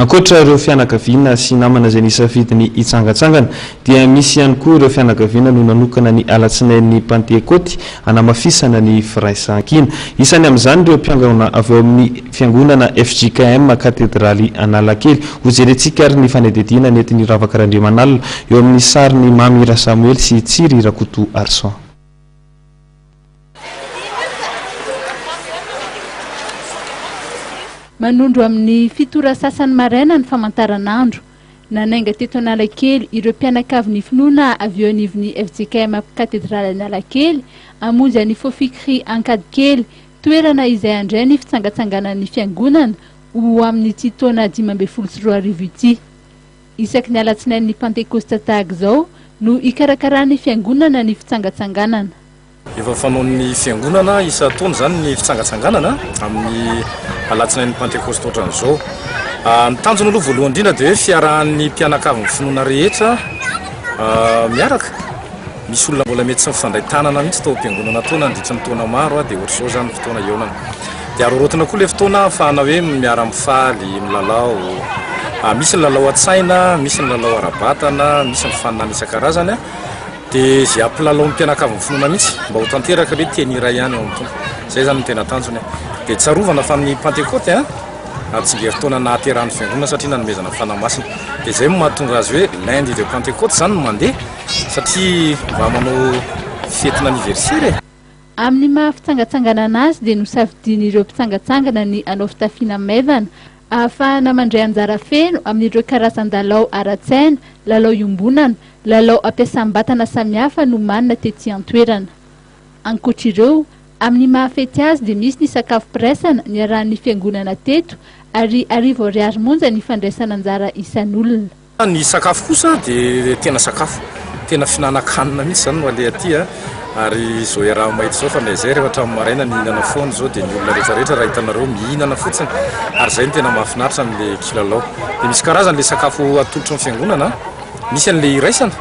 Ankoatra ireo fianakaviana sy namana izay nisafidiny hitsangatsangana dia misy ihany koa ireo fianakaviana no nanokana ny alatsinain'ny Pentecote hanamafisana ny firaisan-kina. Isany amin'izany ireo mpiangona avy eo amin'ny fiangonana FJKM katedraly Analakely. Ho jerentsika ary ny fanedediana nentin'ny Ravakarandriamanalina eo amin'ny sarin'ny Mamira Samuel sy Tsiry Rakoto Arson. Manondro amin'ny fitora sasany maraina ny famantaranandro. Nanainga teto Analakely ireo mpianakavy finoana avy eo anivon'ny FJKM katedraly Analakely hamonjy ny fofikry Ankadikely, toerana izay andray ny fitsangatsanganan'ny fiangonana ho amin'ny ity taona 2022 ity. Isaky ny alatsinain'ny Pentecoste tahaka izao no ikarakarany fiangonana ny fitsangatsanganana. Efa fanaon'ny fiangonana isa taona zany ny fitsangatsanganana amin'ny alatsinain'ny Pentecoste ohatran'izao. Ny tanjony aloha voalohany indrindra dia hoe fiarahan'ny mpianakavy ny finoana rehetra miaraka. Misy olona mbola mety tsy mifandray tanana mihitsy tao am-piangonana taona nandritra ny taona maro dia ohatr'izao zany ny fotoana ionana. Dia arorotina koa ilay fotoana ahafahana hoe miara-mifaly, milalao. Misy ny lalao an-tsaina, misy ny lalao ara-batana, misy ny faninana isan-karazany. Dia izay ampilalao ny mpianakavy ny finoana mihitsy mba ho tanteraka hoe teny iray ihany ao amin'ny tona. Izay zany ny tena tanjony. Dia tsarovana fa amin'ny Pentecote tsy dia fotoana nahaterahan'ny fiangonana satria nanomezana fanamasina. Dia izay mahatonga azy hoe lundi de Pentecote zany no mandeha satria mba manao fetina anniversaire. Amin'ny maha fitsangatsanganana azy dia nosafidian'ireo mpitsangatsangana ny hanao fitafiana maivana ahafahana mandray anjara feno amin'ireo karazan-dalao ara-tsaina, lalao iombonana, lalao ampiasam-batana samihafa no manana tetỳ an-toerana. Ankoatr'ireo amin'ny mahafety azy dia misy ny sakafo piraisana ny arahan'ny fiangonana teto ary arivo ariary monja ny fandraisana anjara isan'olona. Ny sakafo kosa dia tena sakafo, tena fihinana-kanina mihitsy zany no aleha aty ary izao iaraha mahita izao fa zay rehefa hatramin'ny maraina mihinana foana izao dia ny olona rehetrarehetra raha hitanareo mihinana fotsiny ary izay no tena mahafinaritra amin'ilay kilalao. Dia misy karazany ilay sakafo atolotry ny fiangonana, misy an'ilay iraisana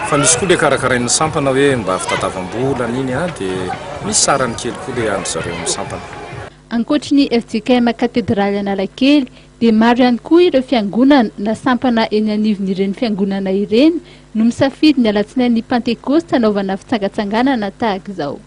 fa misy koa ilay karakarain'ny sampana hoe mba fitadiavam-bola iny dia misy sarany kely koa ilay andro zareo amin'ny sampana. Ankoatry ny FJKM katedraly Analakely dia maro ihany koa ireo fiangonana na sampana eny anivon'ireny fiangonana ireny no misafidy ny alatsinain'ny Pentecoste hanaovana fitsangatsanganana tahaka izao.